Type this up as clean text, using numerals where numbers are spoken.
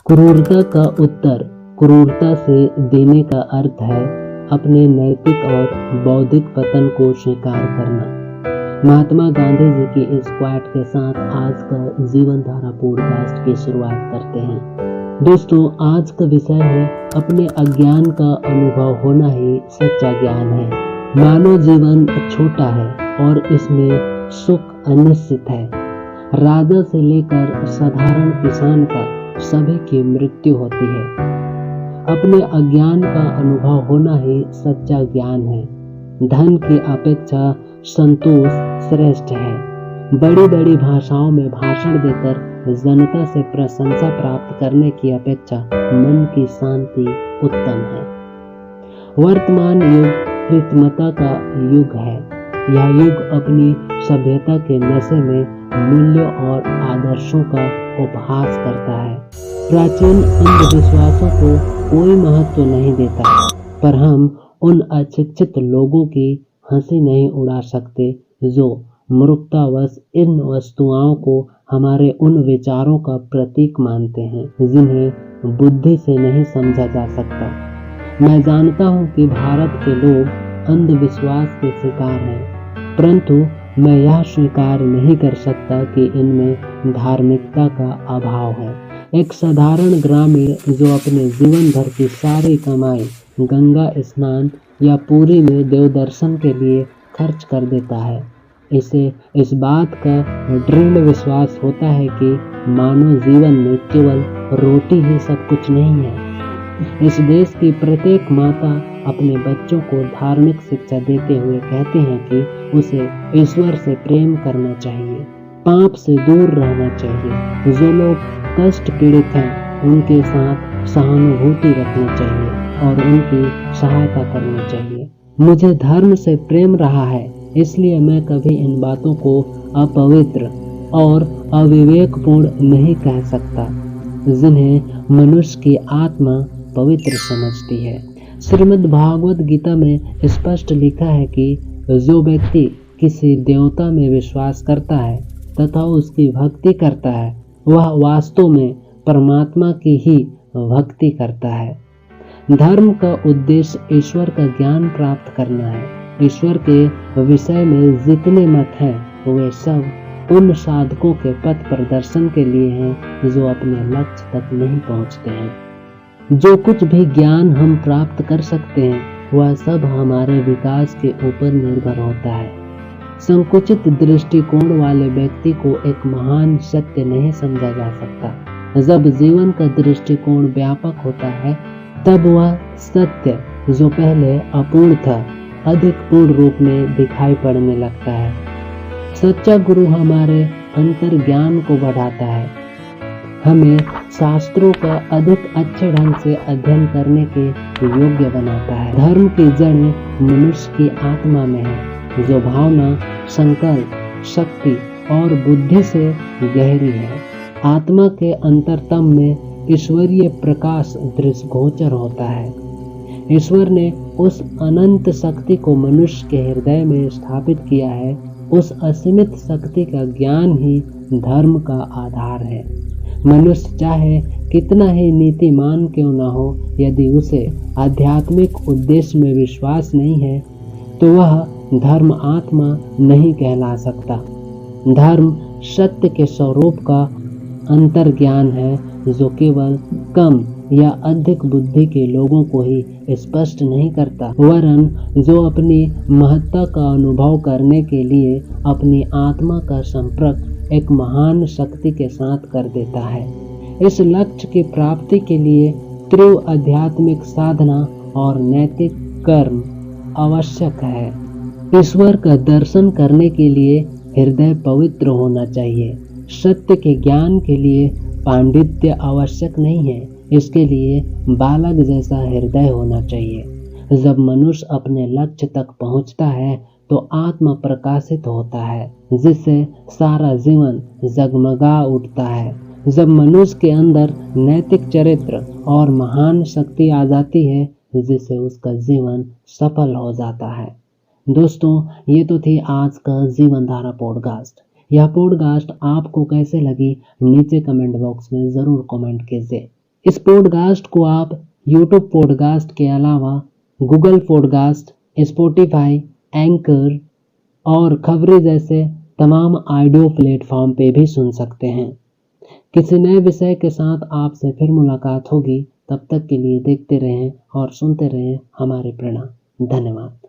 क्रूरता का उत्तर क्रूरता से देने का अर्थ है अपने नैतिक और बौद्धिक पतन को स्वीकार करना। महात्मा गांधी जी की इस क्वाट के साथ आज का जीवन धारा पॉडकास्ट की शुरुआत करते हैं। दोस्तों, आज का विषय है अपने अज्ञान का अनुभव होना ही सच्चा ज्ञान है। मानव जीवन छोटा है और इसमें सुख अनिश्चित है। राजा से लेकर साधारण किसान तक सभी की मृत्यु होती है। अपने अज्ञान का अनुभव होना ही सच्चा ज्ञान है। धन की अपेक्षा संतोष श्रेष्ठ है। बड़ी बड़ी भाषाओं में भाषण देकर जनता से प्रशंसा प्राप्त करने की अपेक्षा मन की शांति उत्तम है। वर्तमान युग कृत्रिमता का युग है। यह युग अपनी सभ्यता के नशे में मूल्यों और आदर्शों का उपहास करता है। प्राचीन अंधविश्वासों को कोई महत्व नहीं देता, पर हम उन अशिक्षित लोगों की हंसी नहीं उड़ा सकते जो मूर्खतावश इन वस्तुओं को हमारे उन विचारों का प्रतीक मानते हैं जिन्हें बुद्धि से नहीं समझा जा सकता। मैं जानता हूं कि भारत के लोग अंधविश्वास के शिकार हैं, परंतु मैं यह स्वीकार नहीं कर सकता कि इनमें धार्मिकता का अभाव है। एक साधारण ग्रामीण जो अपने जीवन भर की सारी कमाई गंगा स्नान या पुरी में देव दर्शन के लिए खर्च कर देता है, इसे इस बात का दृढ़ विश्वास होता है कि मानव जीवन में केवल रोटी ही सब कुछ नहीं है। इस देश की प्रत्येक माता अपने बच्चों को धार्मिक शिक्षा देते हुए कहती हैं कि उसे ईश्वर से प्रेम करना चाहिए, पाप से दूर रहना चाहिए। जो लोग कष्ट पीड़ित हैं उनके साथ सहानुभूति रखनी चाहिए और उनकी सहायता करनी चाहिए। मुझे धर्म से प्रेम रहा है, इसलिए मैं कभी इन बातों को अपवित्र और अविवेकपूर्ण नहीं कह सकता जिन्हें मनुष्य की आत्मा पवित्र समझती है। श्रीमद् भागवत गीता में स्पष्ट लिखा है कि जो व्यक्ति किसी देवता में विश्वास करता है तथा उसकी भक्ति करता है वह वास्तव में परमात्मा की ही भक्ति करता है। धर्म का उद्देश्य ईश्वर का ज्ञान प्राप्त करना है। ईश्वर के विषय में जितने मत हैं वे सब उन साधकों के पथ प्रदर्शन के लिए हैं जो अपने लक्ष्य तक नहीं पहुंचते हैं। जो कुछ भी ज्ञान हम प्राप्त कर सकते हैं वह सब हमारे विकास के ऊपर निर्भर होता है। संकुचित दृष्टिकोण वाले व्यक्ति को एक महान सत्य नहीं समझा जा सकता। जब जीवन का दृष्टिकोण व्यापक होता है तब वह सत्य जो पहले अपूर्ण था अधिक पूर्ण रूप में दिखाई पड़ने लगता है। सच्चा गुरु हमारे अंतर ज्ञान को बढ़ाता है, हमें शास्त्रों का अधिक अच्छे ढंग से अध्ययन करने के योग्य बनाता है। धर्म की जड़ें मनुष्य की आत्मा में है जो भावना, संकल्प, शक्ति और बुद्धि से गहरी है। आत्मा के अंतरतम में ईश्वरीय प्रकाश दृष्टिगोचर होता है। ईश्वर ने उस अनंत शक्ति को मनुष्य के हृदय में स्थापित किया है। उस असीमित शक्ति का ज्ञान ही धर्म का आधार है। मनुष्य चाहे कितना ही नीतिमान क्यों न हो, यदि उसे आध्यात्मिक उद्देश्य में विश्वास नहीं है तो वह धर्म आत्मा नहीं कहला सकता। धर्म सत्य के स्वरूप का अंतर्ज्ञान है जो केवल कम या अधिक बुद्धि के लोगों को ही स्पष्ट नहीं करता, वरन जो अपनी महत्ता का अनुभव करने के लिए अपनी आत्मा का संपर्क एक महान शक्ति के साथ कर देता है। इस लक्ष्य की प्राप्ति के लिए तीव्र आध्यात्मिक साधना और नैतिक कर्म आवश्यक है। ईश्वर का दर्शन करने के लिए हृदय पवित्र होना चाहिए। सत्य के ज्ञान के लिए पांडित्य आवश्यक नहीं है, इसके लिए बालक जैसा हृदय होना चाहिए। जब मनुष्य अपने लक्ष्य तक पहुंचता है तो आत्मा प्रकाशित होता है जिससे सारा जीवन जगमगा उठता है। जब मनुष्य के अंदर नैतिक चरित्र और महान शक्ति आ जाती है जिससे उसका जीवन सफल हो जाता है। दोस्तों, ये तो थी आज का जीवन धारा पॉडकास्ट। यह पॉडकास्ट आपको कैसे लगी नीचे कमेंट बॉक्स में ज़रूर कमेंट कीजिए। इस पॉडकास्ट को आप यूट्यूब पॉडकास्ट के अलावा गूगल पॉडकास्ट, स्पॉटिफाई, एंकर और खबरें जैसे तमाम ऑडियो प्लेटफॉर्म पे भी सुन सकते हैं। किसी नए विषय के साथ आपसे फिर मुलाकात होगी। तब तक के लिए देखते रहें और सुनते रहें हमारे प्रणाम। धन्यवाद।